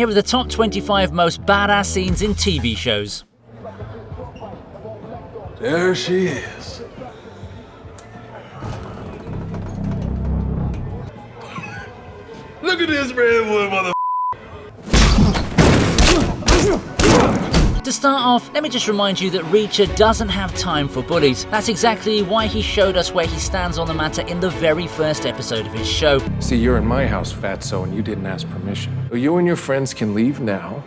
here are the top 25 most badass scenes in TV shows. There she is. Look at this redwood mother. To start off, let me just remind you that Reacher doesn't have time for bullies. That's exactly why he showed us where he stands on the matter in the very first episode of his show. See, you're in my house, fatso, and you didn't ask permission. So you and your friends can leave now,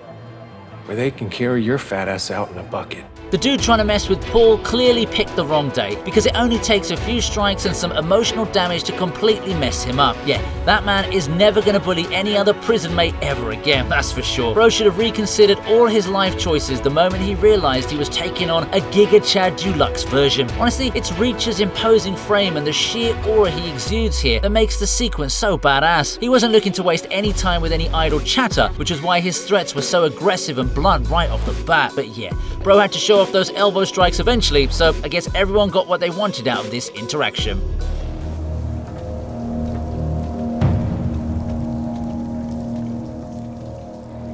or they can carry your fat ass out in a bucket. The dude trying to mess with Paul clearly picked the wrong day, because it only takes a few strikes and some emotional damage to completely mess him up. Yeah, that man is never gonna bully any other prison mate ever again, that's for sure. Bro should have reconsidered all his life choices the moment he realized he was taking on a Giga Chad Deluxe version. Honestly, it's Reacher's imposing frame and the sheer aura he exudes here that makes the sequence so badass. He wasn't looking to waste any time with any idle chatter, which is why his threats were so aggressive and blunt right off the bat. But yeah, bro had to show off those elbow strikes eventually, so I guess everyone got what they wanted out of this interaction.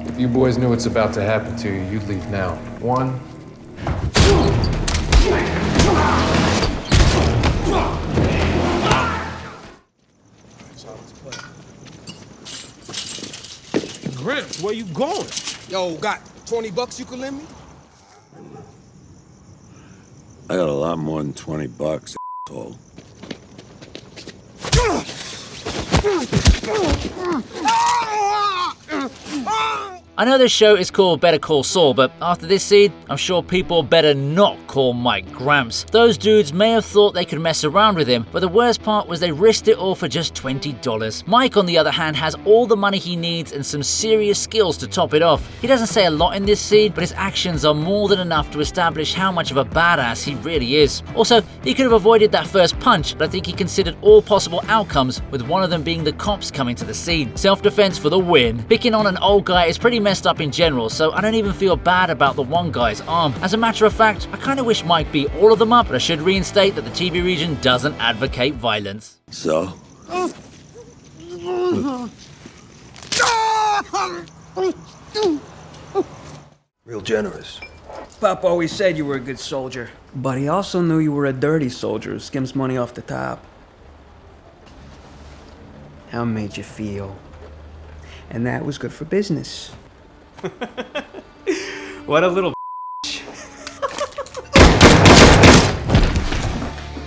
If you boys knew what's about to happen to you, you'd leave now. 1. Grimps, where you going? Yo, got 20 bucks you can lend me? I got a lot more than 20 bucks, asshole. I know this show is called Better Call Saul, but after this scene, I'm sure people better not call Mike Gramps. Those dudes may have thought they could mess around with him, but the worst part was they risked it all for just $20. Mike, on the other hand, has all the money he needs and some serious skills to top it off. He doesn't say a lot in this scene, but his actions are more than enough to establish how much of a badass he really is. Also, he could have avoided that first punch, but I think he considered all possible outcomes, with one of them being the cops coming to the scene. Self-defense for the win. Picking on an old guy is pretty messed up in general, so I don't even feel bad about the one guy's arm. As a matter of fact, I kinda wish Mike beat all of them up, but I should reinstate that the TV region doesn't advocate violence. So? Real generous. Pop always said you were a good soldier, but he also knew you were a dirty soldier who skims money off the top. How it made you feel? And that was good for business. What a little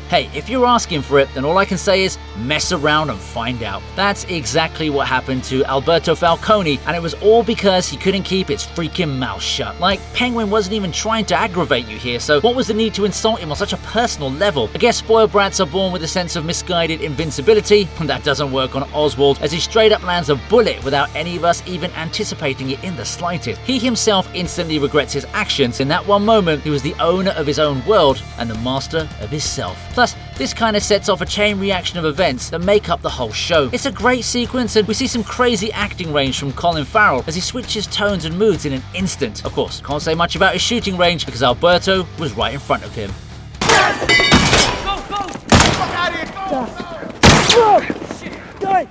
Hey, if you're asking for it, then all I can say is mess around and find out. That's exactly what happened to Alberto Falcone, and it was all because he couldn't keep his freaking mouth shut. Like, Penguin wasn't even trying to aggravate you here, so what was the need to insult him on such a personal level? I guess spoiled brats are born with a sense of misguided invincibility, and that doesn't work on Oswald, as he straight up lands a bullet without any of us even anticipating it in the slightest. He himself instantly regrets his actions. In that one moment, he was the owner of his own world and the master of his self. Plus, this kind of sets off a chain reaction of events that make up the whole show. It's a great sequence, and we see some crazy acting range from Colin Farrell as he switches tones and moods in an instant. Of course, can't say much about his shooting range because Alberto was right in front of him. Go! Fuck out of here! Go! Shit! Die!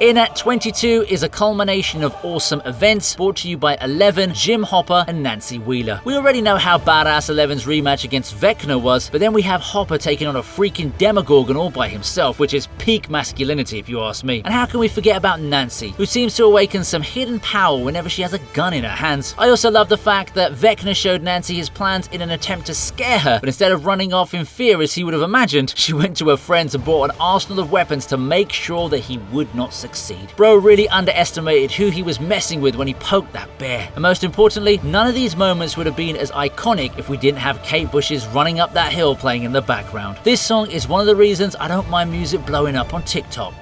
In at 22 is a culmination of awesome events brought to you by Eleven, Jim Hopper, and Nancy Wheeler. We already know how badass Eleven's rematch against Vecna was, but then we have Hopper taking on a freaking Demogorgon all by himself, which is peak masculinity if you ask me. And how can we forget about Nancy, who seems to awaken some hidden power whenever she has a gun in her hands. I also love the fact that Vecna showed Nancy his plans in an attempt to scare her, but instead of running off in fear as he would have imagined, she went to her friends and bought an arsenal of weapons to make sure that he would not succeed. Bro really underestimated who he was messing with when he poked that bear. And most importantly, none of these moments would have been as iconic if we didn't have Kate Bush's Running Up That Hill playing in the background. This song is one of the reasons I don't mind music blowing up on TikTok.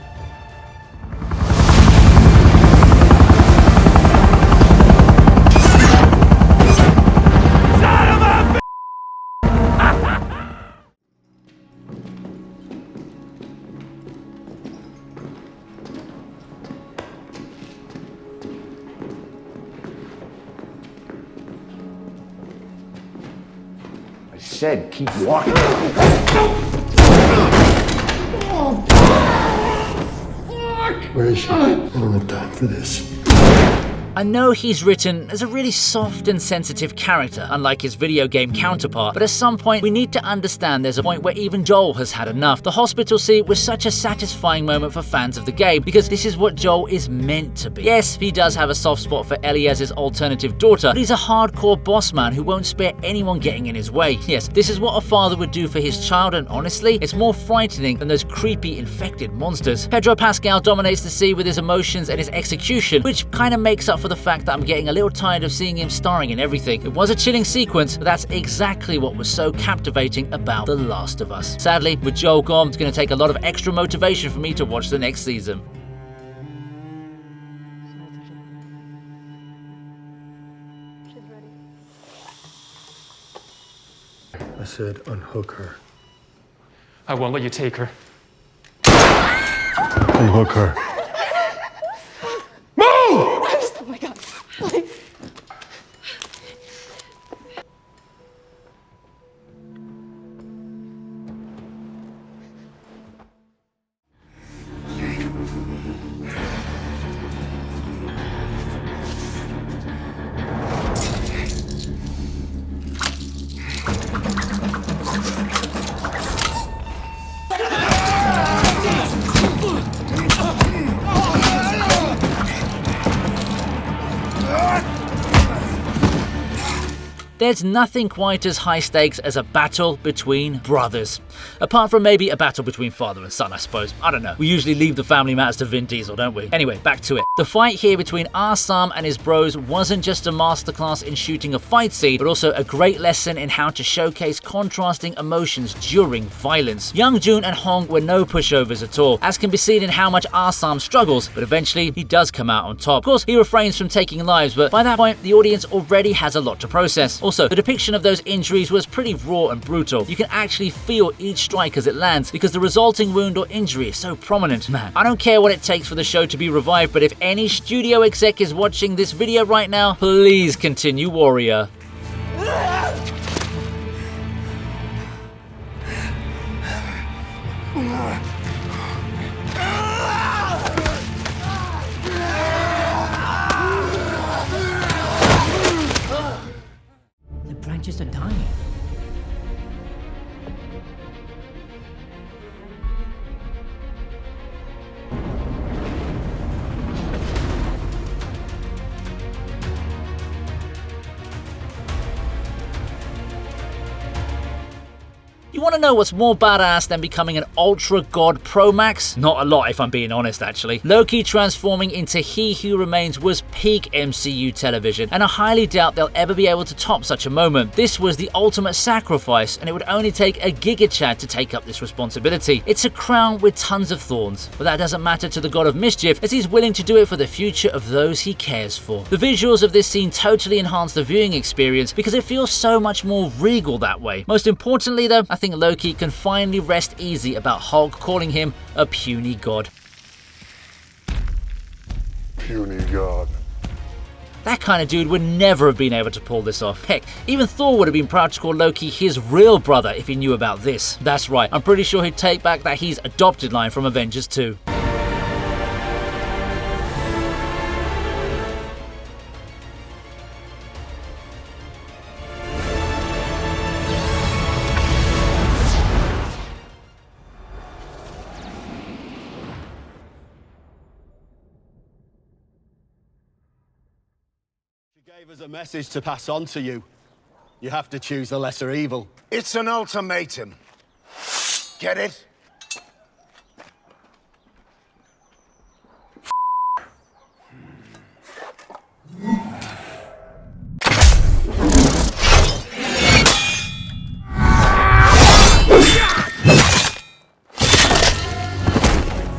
said keep walking. Where is she? I don't have time for this. I know he's written as a really soft and sensitive character, unlike his video game counterpart, but at some point we need to understand there's a point where even Joel has had enough. The hospital scene was such a satisfying moment for fans of the game, because this is what Joel is meant to be. Yes, he does have a soft spot for Elias's alternative daughter, but he's a hardcore boss man who won't spare anyone getting in his way. Yes, this is what a father would do for his child, and honestly, it's more frightening than those creepy infected monsters. Pedro Pascal dominates the scene with his emotions and his execution, which kind of makes up for the fact that I'm getting a little tired of seeing him starring in everything. It was a chilling sequence, but that's exactly what was so captivating about The Last of Us. Sadly, with Joel gone, it's going to take a lot of extra motivation for me to watch the next season. I said unhook her. I won't let you take her. Unhook her. Oh my god. There's nothing quite as high stakes as a battle between brothers. Apart from maybe a battle between father and son, I suppose. I don't know. We usually leave the family matters to Vin Diesel, don't we? Anyway, back to it. The fight here between Arsam and his bros wasn't just a masterclass in shooting a fight scene, but also a great lesson in how to showcase contrasting emotions during violence. Young Jun and Hong were no pushovers at all, as can be seen in how much Arsam struggles, but eventually he does come out on top. Of course, he refrains from taking lives, but by that point, the audience already has a lot to process. Also, the depiction of those injuries was pretty raw and brutal. You can actually feel each strike as it lands, because the resulting wound or injury is so prominent. Man, I don't care what it takes for the show to be revived, but if any studio exec is watching this video right now, please continue Warrior. The branches are dying. You want to know what's more badass than becoming an Ultra God Pro Max? Not a lot, if I'm being honest, actually. Loki transforming into He Who Remains was peak MCU television, and I highly doubt they'll ever be able to top such a moment. This was the ultimate sacrifice, and it would only take a Giga Chad to take up this responsibility. It's a crown with tons of thorns, but that doesn't matter to the God of Mischief, as he's willing to do it for the future of those he cares for. The visuals of this scene totally enhance the viewing experience, because it feels so much more regal that way. Most importantly though, I think Loki can finally rest easy about Hulk calling him a puny god. Puny god. That kind of dude would never have been able to pull this off. Heck, even Thor would have been proud to call Loki his real brother if he knew about this. That's right, I'm pretty sure he'd take back that he's adopted line from Avengers 2. Gave us a message to pass on to you. You have to choose the lesser evil. It's an ultimatum. Get it?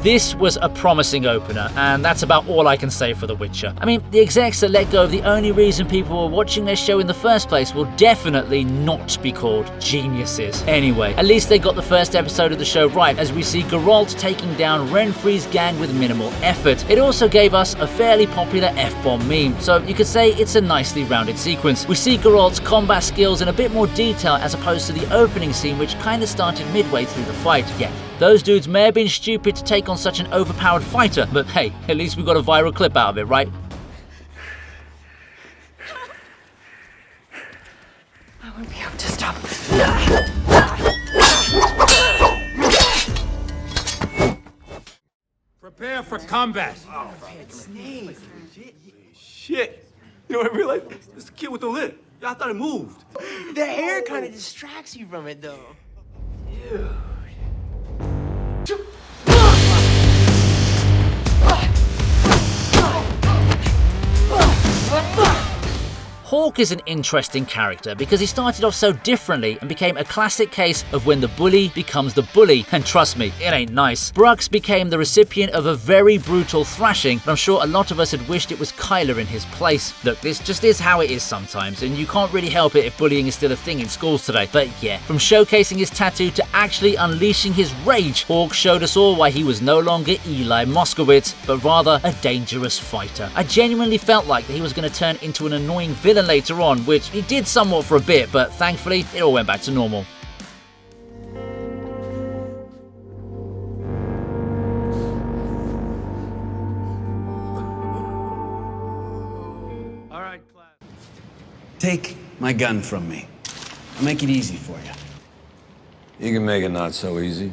This was a promising opener, and that's about all I can say for The Witcher. I mean, the execs that let go of the only reason people were watching their show in the first place will definitely not be called geniuses. Anyway, at least they got the first episode of the show right, as we see Geralt taking down Renfri's gang with minimal effort. It also gave us a fairly popular F-bomb meme, so you could say it's a nicely rounded sequence. We see Geralt's combat skills in a bit more detail as opposed to the opening scene, which kind of started midway through the fight. Yeah, those dudes may have been stupid to take on such an overpowered fighter, but hey, at least we got a viral clip out of it, right? I won't be able to stop. Prepare for combat. Oh, shit. You know, I realized it's the kid with the lip. Y'all thought it moved. The hair kind of distracts you from it, though. Dude. Hawke is an interesting character because he started off so differently and became a classic case of when the bully becomes the bully, and trust me, it ain't nice. Brux became the recipient of a very brutal thrashing, but I'm sure a lot of us had wished it was Kyler in his place. Look, this just is how it is sometimes, and you can't really help it if bullying is still a thing in schools today. But yeah, from showcasing his tattoo to actually unleashing his rage, Hawke showed us all why he was no longer Eli Moskowitz, but rather a dangerous fighter. I genuinely felt like that he was going to turn into an annoying villain later on, which he did somewhat for a bit, but thankfully it all went back to normal. All right, class. Take my gun from me. I'll make it easy for you. You can make it not so easy.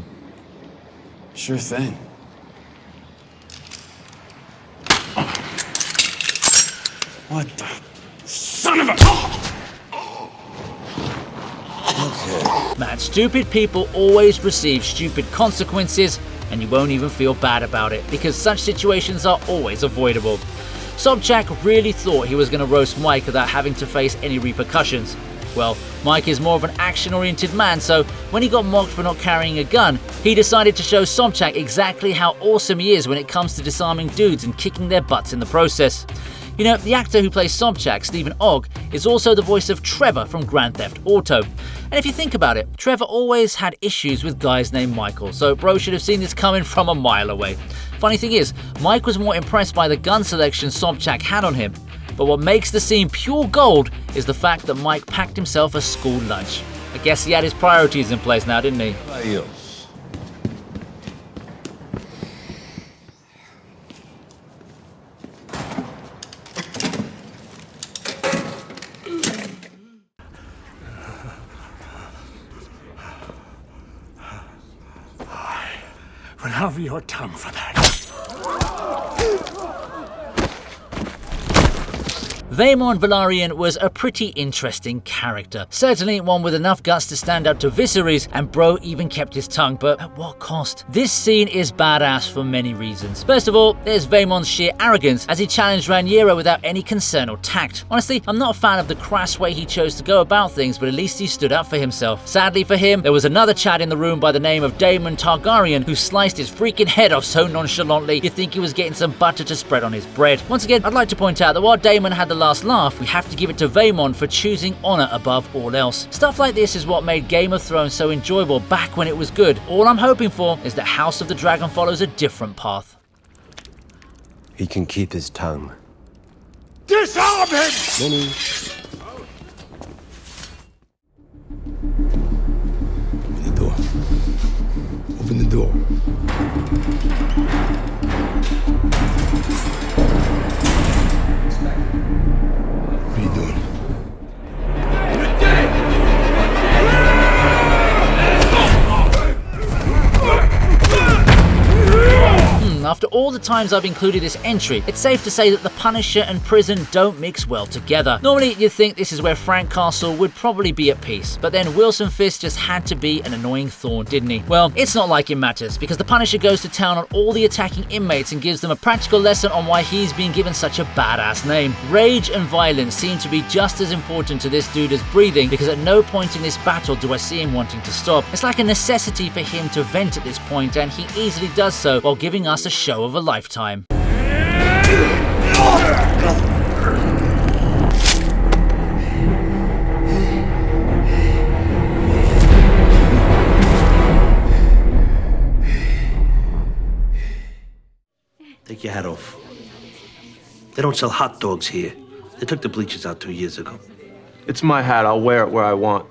Sure thing. What the... Son of a... Man, stupid people always receive stupid consequences, and you won't even feel bad about it, because such situations are always avoidable. Sobchak really thought he was going to roast Mike without having to face any repercussions. Well, Mike is more of an action-oriented man, so when he got mocked for not carrying a gun, he decided to show Sobchak exactly how awesome he is when it comes to disarming dudes and kicking their butts in the process. You know, the actor who plays Sobchak, Stephen Ogg, is also the voice of Trevor from Grand Theft Auto. And if you think about it, Trevor always had issues with guys named Michael, so bro should have seen this coming from a mile away. Funny thing is, Mike was more impressed by the gun selection Sobchak had on him. But what makes the scene pure gold is the fact that Mike packed himself a school lunch. I guess he had his priorities in place now, didn't he? Adios. Will have your tongue for that. Daemon Velaryon was a pretty interesting character. Certainly one with enough guts to stand up to Viserys, and bro even kept his tongue, but at what cost? This scene is badass for many reasons. First of all, there's Daemon's sheer arrogance as he challenged Rhaenyra without any concern or tact. Honestly, I'm not a fan of the crass way he chose to go about things, but at least he stood up for himself. Sadly for him, there was another Chad in the room by the name of Daemon Targaryen who sliced his freaking head off so nonchalantly you'd think he was getting some butter to spread on his bread. Once again, I'd like to point out that while Daemon had the last laugh, we have to give it to Daemon for choosing honor above all else. Stuff like this is what made Game of Thrones so enjoyable back when it was good. All I'm hoping for is that House of the Dragon follows a different path. He can keep his tongue. Disarm him! Many. Open the door. Open the door. What are you doing? After all the times I've included this entry, it's safe to say that the Punisher and prison don't mix well together. Normally, you'd think this is where Frank Castle would probably be at peace, but then Wilson Fisk just had to be an annoying thorn, didn't he? Well, it's not like it matters, because the Punisher goes to town on all the attacking inmates and gives them a practical lesson on why he's been given such a badass name. Rage and violence seem to be just as important to this dude as breathing, because at no point in this battle do I see him wanting to stop. It's like a necessity for him to vent at this point, and he easily does so while giving us a show of a lifetime. Take your hat off. They don't sell hot dogs here. They took the bleachers out 2 years ago. It's my hat. I'll wear it where I want.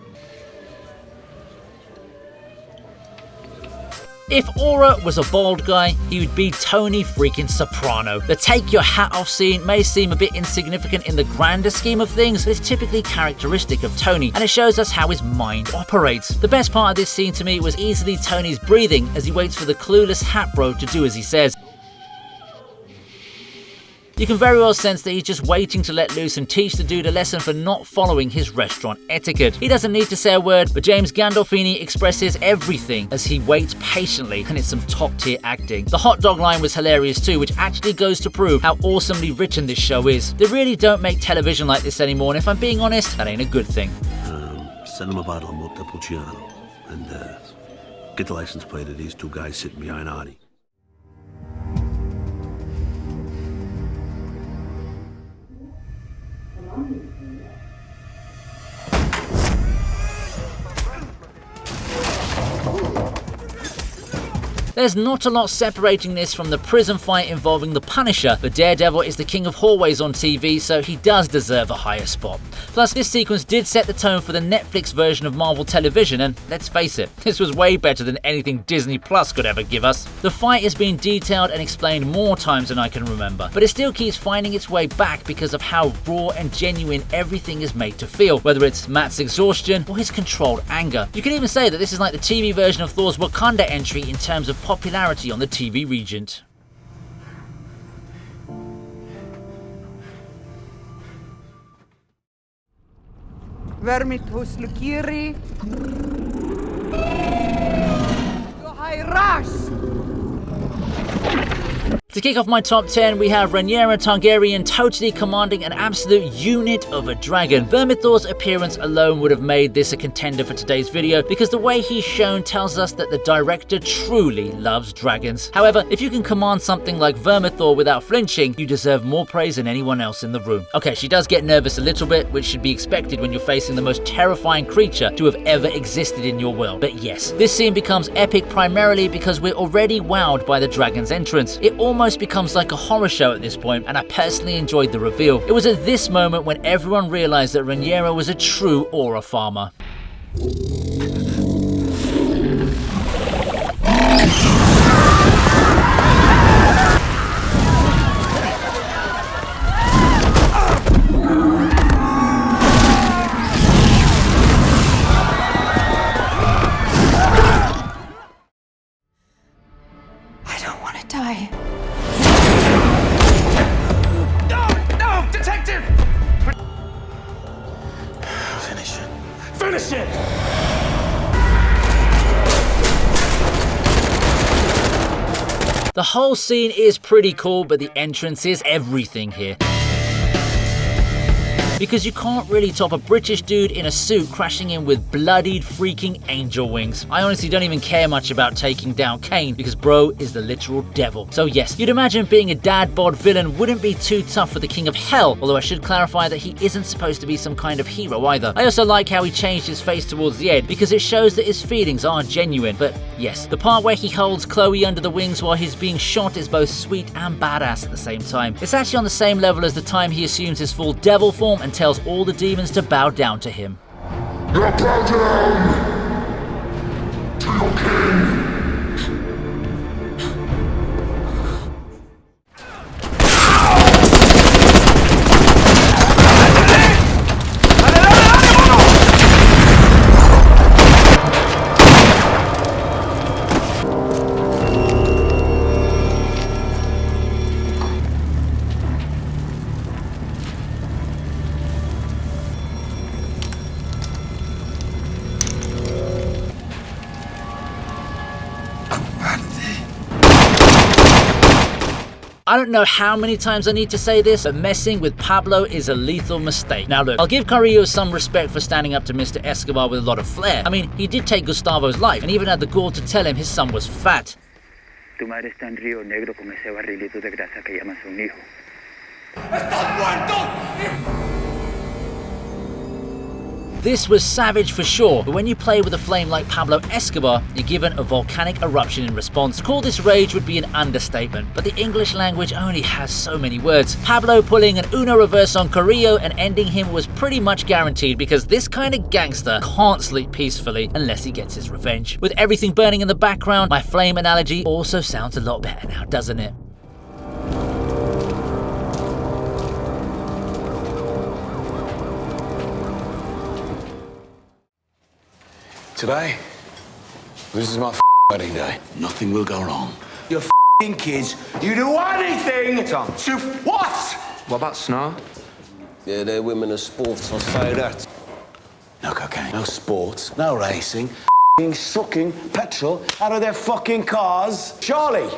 If Aura was a bald guy, he would be Tony freaking Soprano. The take your hat off scene may seem a bit insignificant in the grander scheme of things, but it's typically characteristic of Tony, and it shows us how his mind operates. The best part of this scene to me was easily Tony's breathing as he waits for the clueless hat bro to do as he says. You can very well sense that he's just waiting to let loose and teach the dude a lesson for not following his restaurant etiquette. He doesn't need to say a word, but James Gandolfini expresses everything as he waits patiently, and it's some top tier acting. The hot dog line was hilarious too, which actually goes to prove how awesomely written this show is. They really don't make television like this anymore, and if I'm being honest, that ain't a good thing. Send them a bottle of Montepulciano and get the license plate of these two guys sitting behind Artie. There's not a lot separating this from the prison fight involving the Punisher, but Daredevil is the king of hallways on TV, so he does deserve a higher spot. Plus, this sequence did set the tone for the Netflix version of Marvel Television, and let's face it, this was way better than anything Disney Plus could ever give us. The fight has been detailed and explained more times than I can remember, but it still keeps finding its way back because of how raw and genuine everything is made to feel, whether it's Matt's exhaustion or his controlled anger. You can even say that this is like the TV version of Thor's Wakanda entry in terms of popularity on the TV Regent. Vermithus Lukiri. Gohairas. To kick off my top 10, we have Rhaenyra Targaryen totally commanding an absolute unit of a dragon. Vermithor's appearance alone would have made this a contender for today's video, because the way he's shown tells us that the director truly loves dragons. However, if you can command something like Vermithor without flinching, you deserve more praise than anyone else in the room. Okay, she does get nervous a little bit, which should be expected when you're facing the most terrifying creature to have ever existed in your world. But yes, this scene becomes epic primarily because we're already wowed by the dragon's entrance. It almost becomes like a horror show at this point, and I personally enjoyed the reveal. It was at this moment when everyone realized that Rhaenyra was a true aura farmer. I don't want to die. Finish it! The whole scene is pretty cool, but the entrance is everything here. Because you can't really top a British dude in a suit crashing in with bloodied freaking angel wings. I honestly don't even care much about taking down Kane, because bro is the literal devil. So yes, you'd imagine being a dad bod villain wouldn't be too tough for the King of Hell, although I should clarify that he isn't supposed to be some kind of hero either. I also like how he changed his face towards the end, because it shows that his feelings are genuine. But yes, the part where he holds Chloe under the wings while he's being shot is both sweet and badass at the same time. It's actually on the same level as the time he assumes his full devil form and tells all the demons to bow down to him. Now bow down to your king. I don't know how many times I need to say this, but messing with Pablo is a lethal mistake. Now look, I'll give Carrillo some respect for standing up to Mr. Escobar with a lot of flair. I mean, he did take Gustavo's life, and even had the gall to tell him his son was fat. Tu madre está en Río Negro con ese barrilito de grasa que llamas un hijo. ¡Estás muerto! This was savage for sure, but when you play with a flame like Pablo Escobar, you're given a volcanic eruption in response. To call this rage would be an understatement, but the English language only has so many words. Pablo pulling an Uno reverse on Carrillo and ending him was pretty much guaranteed, because this kind of gangster can't sleep peacefully unless he gets his revenge. With everything burning in the background, my flame analogy also sounds a lot better now, doesn't it? Today, this is my wedding day. Nothing will go wrong. You're kids. You do anything to... What? What about Snow? Yeah, they're women of sports, I'll say that. No cocaine, no sports, no racing, sucking petrol out of their fucking cars. Charlie,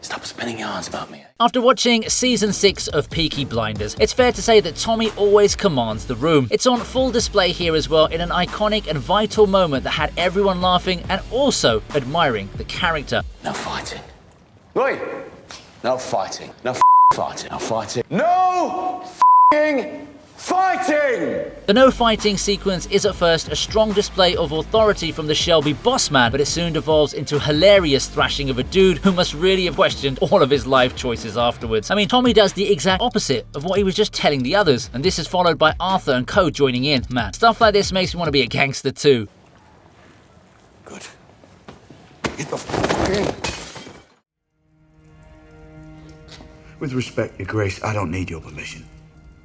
stop spinning yarns about me. After watching season 6 of Peaky Blinders, it's fair to say that Tommy always commands the room. It's on full display here as well in an iconic and vital moment that had everyone laughing and also admiring the character. No fighting. Oi! No fighting. No fighting. No fighting. No fighting! The no fighting sequence is at first a strong display of authority from the Shelby boss man, but it soon devolves into hilarious thrashing of a dude who must really have questioned all of his life choices afterwards. I mean, Tommy does the exact opposite of what he was just telling the others, and this is followed by Arthur and co joining in. Man, stuff like this makes me want to be a gangster too. Good. Get the fuck in. With respect, Your Grace, I don't need your permission.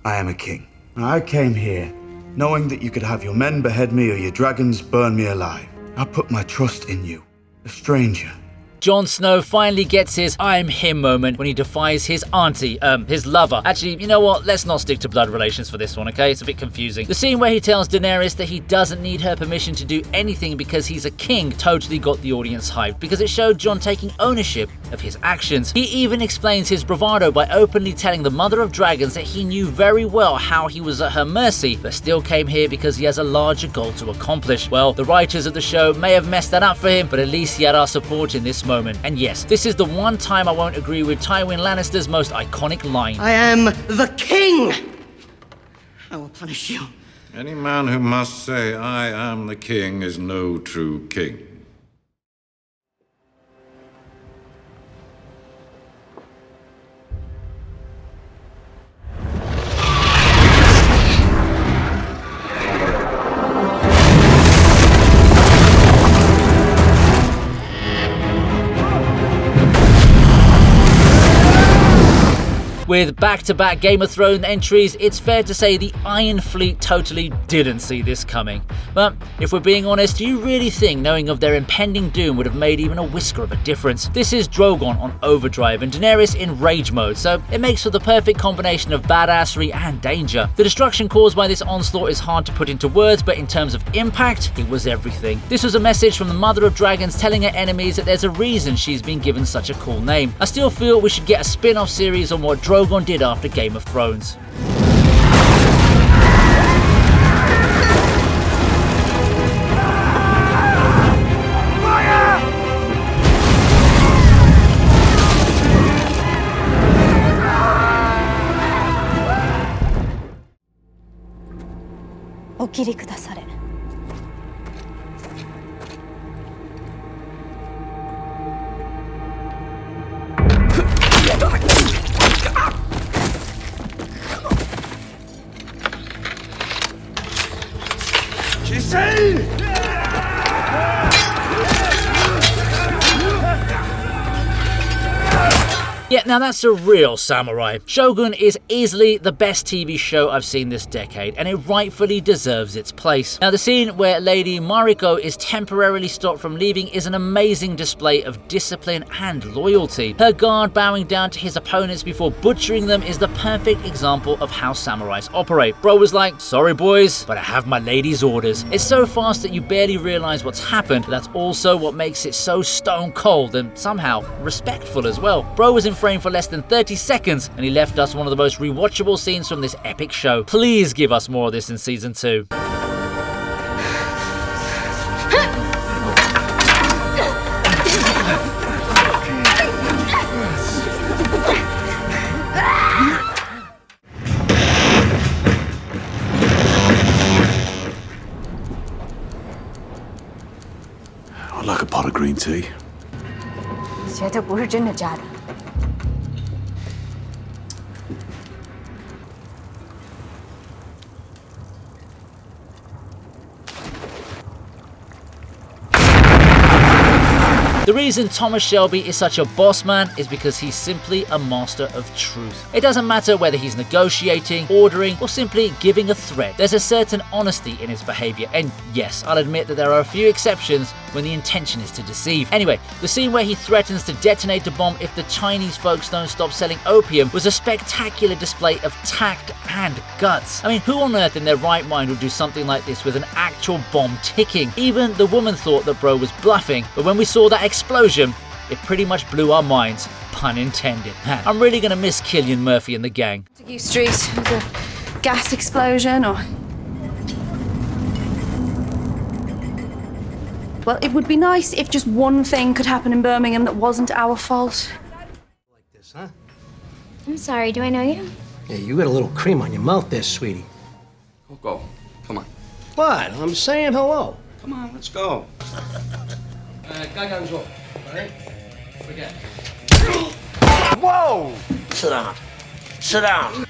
I am a king. I came here knowing that you could have your men behead me or your dragons burn me alive. I put my trust in you, a stranger. Jon Snow finally gets his I'm him moment when he defies his auntie, his lover. Actually, you know what? Let's not stick to blood relations for this one, okay? It's a bit confusing. The scene where he tells Daenerys that he doesn't need her permission to do anything because he's a king totally got the audience hyped, because it showed Jon taking ownership of his actions. He even explains his bravado by openly telling the Mother of Dragons that he knew very well how he was at her mercy, but still came here because he has a larger goal to accomplish. Well, the writers of the show may have messed that up for him, but at least he had our support in this moment. And yes, this is the one time I won't agree with Tywin Lannister's most iconic line. I am the king! I will punish you. Any man who must say, I am the king, is no true king. With back-to-back Game of Thrones entries, it's fair to say the Iron Fleet totally didn't see this coming. But if we're being honest, do you really think knowing of their impending doom would have made even a whisker of a difference? This is Drogon on overdrive and Daenerys in rage mode, so it makes for the perfect combination of badassery and danger. The destruction caused by this onslaught is hard to put into words, but in terms of impact, it was everything. This was a message from the Mother of Dragons telling her enemies that there's a reason she's been given such a cool name. I still feel we should get a spin-off series on what Drogon did after Game of Thrones. O kiri kudasare. Yeah, now that's a real samurai. Shogun is easily the best TV show I've seen this decade, and it rightfully deserves its place. Now the scene where Lady Mariko is temporarily stopped from leaving is an amazing display of discipline and loyalty. Her guard bowing down to his opponents before butchering them is the perfect example of how samurais operate. Bro was like, sorry boys, but I have my lady's orders. It's so fast that you barely realize what's happened, but that's also what makes it so stone cold and somehow respectful as well. Bro was in front frame for less than 30 seconds, and he left us one of the most rewatchable scenes from this epic show. Please give us more of this in season 2. I'd like a pot of green tea. 绝对不是真的假的。 The reason Thomas Shelby is such a boss man is because he's simply a master of truth. It doesn't matter whether he's negotiating, ordering, or simply giving a threat. There's a certain honesty in his behavior, and yes, I'll admit that there are a few exceptions when the intention is to deceive. Anyway, the scene where he threatens to detonate a bomb if the Chinese folks don't stop selling opium was a spectacular display of tact and guts. I mean, who on earth in their right mind would do something like this with an actual bomb ticking? Even the woman thought that bro was bluffing, but when we saw that explosion, it pretty much blew our minds, pun intended. Man, I'm really gonna miss Cillian Murphy and the gang. You street with a gas explosion or... Well, it would be nice if just one thing could happen in Birmingham that wasn't our fault. Like this, huh? I'm sorry, do I know you? Yeah, you got a little cream on your mouth there, sweetie. We'll go. Come on. What? I'm saying hello. Come on, let's go. All right? Forget. Whoa! Sit down. Sit down.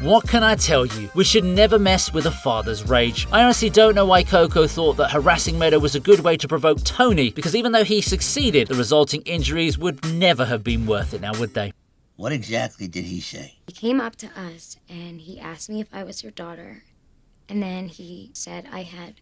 What can I tell you? We should never mess with a father's rage. I honestly don't know why Coco thought that harassing Meadow was a good way to provoke Tony, because even though he succeeded, the resulting injuries would never have been worth it now, would they? What exactly did he say? He came up to us and he asked me if I was your daughter. And then he said I had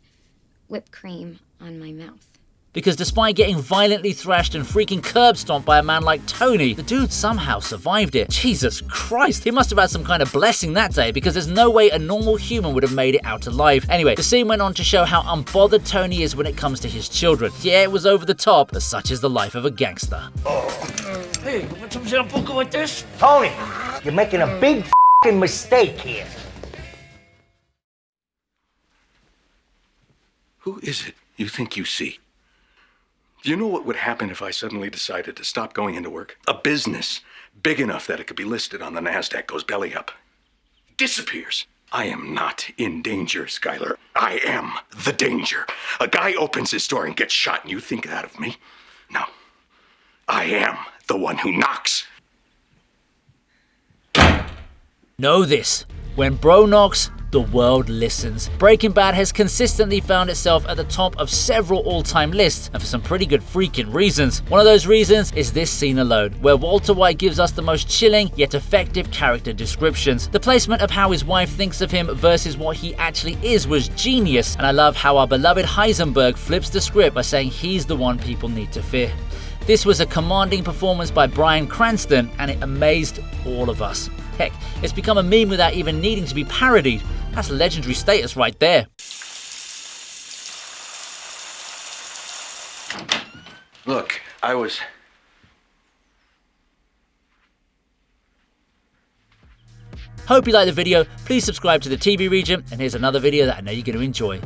whipped cream on my mouth. Because despite getting violently thrashed and freaking curb stomped by a man like Tony, the dude somehow survived it. Jesus Christ, he must have had some kind of blessing that day, because there's no way a normal human would have made it out alive. Anyway, the scene went on to show how unbothered Tony is when it comes to his children. Yeah, it was over the top, but such is the life of a gangster. Hey, you want some sambuca with this? Tony, you're making a big f***ing mistake here. Who is it you think you see? Do you know what would happen if I suddenly decided to stop going into work? A business big enough that it could be listed on the NASDAQ goes belly up. Disappears. I am not in danger, Skylar. I am the danger. A guy opens his door and gets shot, and you think that of me? No. I am the one who knocks. Know this. When bro knocks, the world listens. Breaking Bad has consistently found itself at the top of several all-time lists, and for some pretty good freaking reasons. One of those reasons is this scene alone, where Walter White gives us the most chilling yet effective character descriptions. The placement of how his wife thinks of him versus what he actually is was genius, and I love how our beloved Heisenberg flips the script by saying he's the one people need to fear. This was a commanding performance by Bryan Cranston, and it amazed all of us. Heck, it's become a meme without even needing to be parodied. That's legendary status right there. Look, I was... Hope you liked the video. Please subscribe to the TV Regent, and here's another video that I know you're going to enjoy.